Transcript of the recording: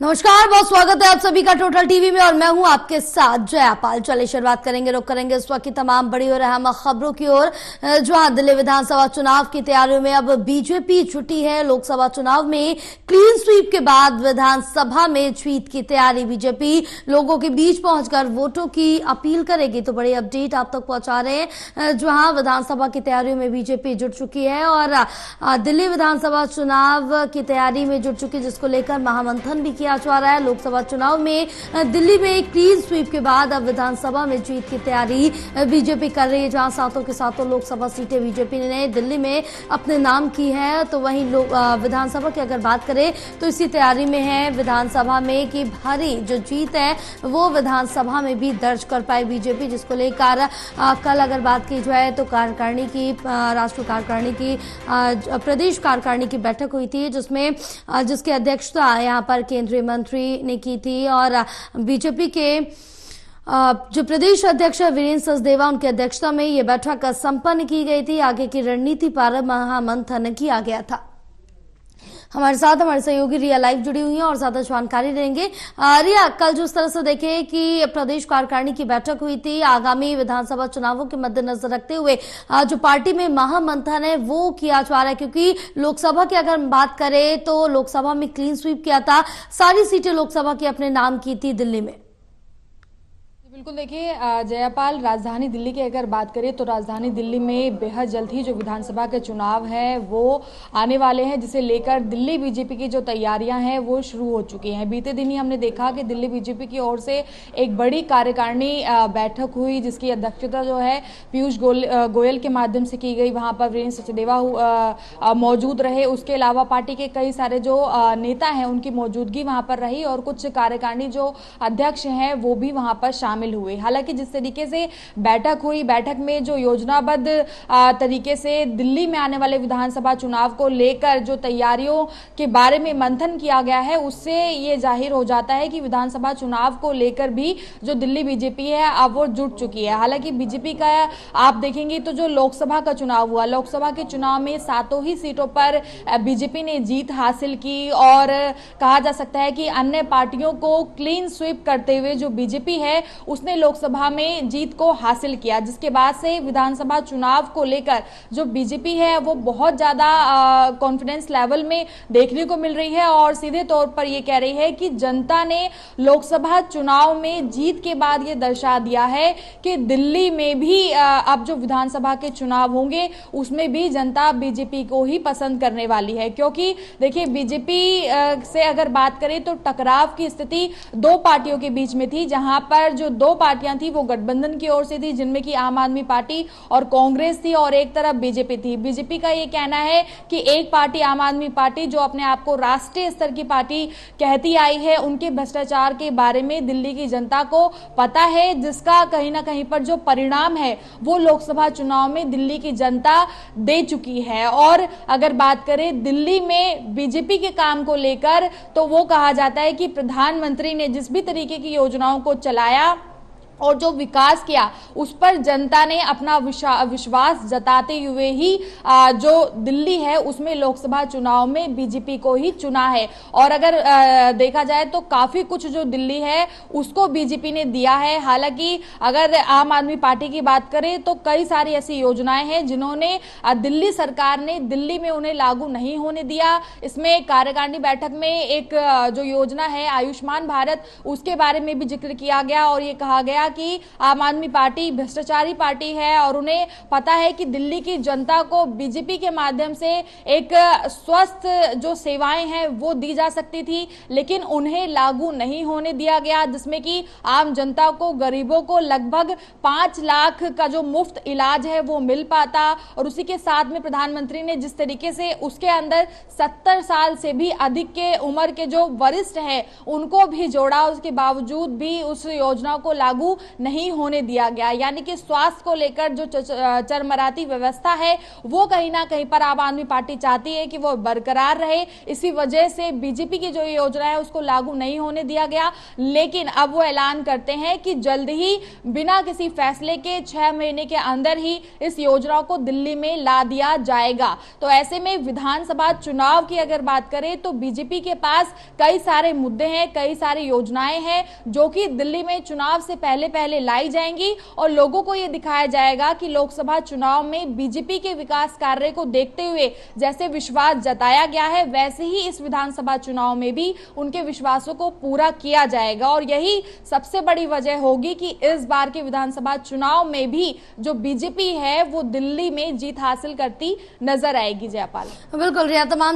नमस्कार, बहुत स्वागत है आप सभी का टोटल टीवी में और मैं हूं आपके साथ जयापाल। चलिए शुरुआत रुक करेंगे इस वक्त की तमाम बड़ी और अहम खबरों की ओर, जहां दिल्ली विधानसभा चुनाव की तैयारियों में अब बीजेपी जुटी है। लोकसभा चुनाव में क्लीन स्वीप के बाद विधानसभा में जीत की तैयारी। बीजेपी लोगों के बीच पहुंचकर वोटों की अपील करेगी। तो बड़ी अपडेट आप तक पहुंचा रहे हैं, जहां विधानसभा की तैयारियों में बीजेपी जुट चुकी है और दिल्ली विधानसभा चुनाव की तैयारी में जुट चुकी, जिसको लेकर महामंथन भी किया जा रहा है। लोकसभा चुनाव में दिल्ली में क्लीन स्वीप के बाद अब विधानसभा में जीत की तैयारी बीजेपी कर रही है, जहां सातों के सातों लोकसभा सीटें बीजेपी ने दिल्ली में अपने नाम की है। तो वहीं विधानसभा की अगर बात करें तो इसी तैयारी में है विधानसभा में कि भारी जो जीत है वो विधानसभा में भी दर्ज कर पाए बीजेपी, जिसको लेकर कल अगर बात की जाए तो कार्यकारिणी की, राष्ट्रीय कार्यकारिणी की, प्रदेश कार्यकारिणी की बैठक हुई थी, जिसकी अध्यक्षता यहाँ पर केंद्रीय मंत्री ने की थी और बीजेपी के जो प्रदेश अध्यक्ष है वीरेंद्र सचदेवा, उनकी अध्यक्षता में ये बैठक संपन्न की गई थी। आगे की रणनीति पर महामंथन किया गया था। हमारे साथ हमारे सहयोगी रिया लाइव जुड़ी हुई हैं और ज्यादा जानकारी देंगे। रिया, कल जिस तरह से देखे कि प्रदेश कार्यकारिणी की बैठक हुई थी, आगामी विधानसभा चुनावों के मद्देनजर रखते हुए जो पार्टी में महामंथन है वो किया जा रहा है, क्योंकि लोकसभा की अगर बात करें तो लोकसभा में क्लीन स्वीप किया था, सारी सीटें लोकसभा की अपने नाम की थी दिल्ली में। बिल्कुल, देखिए जयापाल, राजधानी दिल्ली की अगर बात करें तो राजधानी दिल्ली में बेहद जल्द ही जो विधानसभा के चुनाव हैं वो आने वाले हैं, जिसे लेकर दिल्ली बीजेपी की जो तैयारियां हैं वो शुरू हो चुकी हैं। बीते दिन ही हमने देखा कि दिल्ली बीजेपी की ओर से एक बड़ी कार्यकारिणी बैठक हुई, जिसकी अध्यक्षता जो है पीयूष गोयल के माध्यम से की गई। वहां पर वीरेंद्र सचदेवा मौजूद रहे। उसके अलावा पार्टी के कई सारे जो नेता हैं उनकी मौजूदगी वहां पर रही और कुछ कार्यकारिणी जो अध्यक्ष हैं वो भी वहां पर शामिल हुए। हालांकि जिस तरीके से बैठक हुई, बैठक में जो योजनाबद्ध तरीके से दिल्ली में आने वाले विधानसभा चुनाव को लेकर जो तैयारियों के बारे में मंथन किया गया है, उससे ये जाहिर हो जाता है कि विधानसभा चुनाव को लेकर भी जो दिल्ली बीजेपी है अब वो जुट चुकी है। हालांकि बीजेपी का आप देखेंगे तो जो लोकसभा का चुनाव हुआ, लोकसभा के चुनाव में सातों ही सीटों पर बीजेपी ने जीत हासिल की और कहा जा सकता है कि अन्य पार्टियों को क्लीन स्वीप करते हुए जो बीजेपी है उसने लोकसभा में जीत को हासिल किया, जिसके बाद से विधानसभा चुनाव को लेकर जो बीजेपी है वो बहुत ज्यादा कॉन्फिडेंस लेवल में देखने को मिल रही है और सीधे तौर पर ये कह रही है कि जनता ने लोकसभा चुनाव में जीत के बाद ये दर्शा दिया है कि दिल्ली में भी अब जो विधानसभा के चुनाव होंगे उसमें भी जनता बीजेपी को ही पसंद करने वाली है। क्योंकि देखिए, बीजेपी से अगर बात करें तो टकराव की स्थिति दो पार्टियों के बीच में थी, जहां पर जो दो पार्टियां थी वो गठबंधन की ओर से थी, जिनमें की आम आदमी पार्टी और कांग्रेस थी और एक तरफ बीजेपी थी। बीजेपी का ये कहना है कि एक पार्टी आम आदमी पार्टी, जो अपने आप को राष्ट्रीय स्तर की पार्टी कहती आई है, उनके भ्रष्टाचार के बारे में दिल्ली की जनता को पता है, जिसका कहीं ना कहीं पर जो परिणाम है वो लोकसभा चुनाव में दिल्ली की जनता दे चुकी है। और अगर बात करें दिल्ली में बीजेपी के काम को लेकर तो वो कहा जाता है कि प्रधानमंत्री ने जिस भी तरीके की योजनाओं को चलाया और जो विकास किया उस पर जनता ने अपना विश्वास जताते हुए ही जो दिल्ली है उसमें लोकसभा चुनाव में बीजेपी को ही चुना है। और अगर देखा जाए तो काफी कुछ जो दिल्ली है उसको बीजेपी ने दिया है। हालांकि अगर आम आदमी पार्टी की बात करें तो कई सारी ऐसी योजनाएं हैं जिन्होंने दिल्ली सरकार ने दिल्ली में उन्हें लागू नहीं होने दिया। इसमें कार्यकारिणी बैठक में एक जो योजना है आयुष्मान भारत, उसके बारे में भी जिक्र किया गया और ये कहा गया कि आम आदमी पार्टी भ्रष्टाचारी पार्टी है और उन्हें पता है कि दिल्ली की जनता को बीजेपी के माध्यम से एक स्वस्थ जो सेवाएं हैं वो दी जा सकती थी, लेकिन उन्हें लागू नहीं होने दिया गया, जिसमें कि आम जनता को, गरीबों को लगभग 5 लाख का जो मुफ्त इलाज है वो मिल पाता। और उसी के साथ में प्रधानमंत्री ने जिस तरीके से उसके अंदर 70 साल से भी अधिक के उम्र के जो वरिष्ठ हैं उनको भी जोड़ा, उसके बावजूद भी उस योजना को लागू नहीं होने दिया गया, यानी कि स्वास्थ्य को लेकर जो चरमराती व्यवस्था है वो कहीं ना कहीं पर आम आदमी पार्टी चाहती है कि वो बरकरार रहे। इसी वजह से बीजेपी की जो योजना है उसको लागू नहीं होने दिया गया, लेकिन अब वो ऐलान करते हैं कि जल्द ही बिना किसी फैसले के 6 महीने के अंदर ही इस योजना को दिल्ली में ला दिया जाएगा। तो ऐसे में विधानसभा चुनाव की अगर बात करें तो बीजेपी के पास कई सारे मुद्दे हैं, कई सारी योजनाएं हैं जो कि दिल्ली में चुनाव से पहले पहले लाई जाएंगी और लोगों को यह दिखाया जाएगा कि लोकसभा चुनाव में बीजेपी के विकास कार्य को देखते हुए जैसे विश्वास जताया गया है वैसे ही इस विधानसभा चुनाव में भी उनके विश्वासों को पूरा किया जाएगा। और यही सबसे बड़ी वजह होगी कि इस बार के विधानसभा चुनाव में भी जो बीजेपी है वो दिल्ली में जीत हासिल करती नजर आएगी। जयपाल। बिल्कुल रिया, तमाम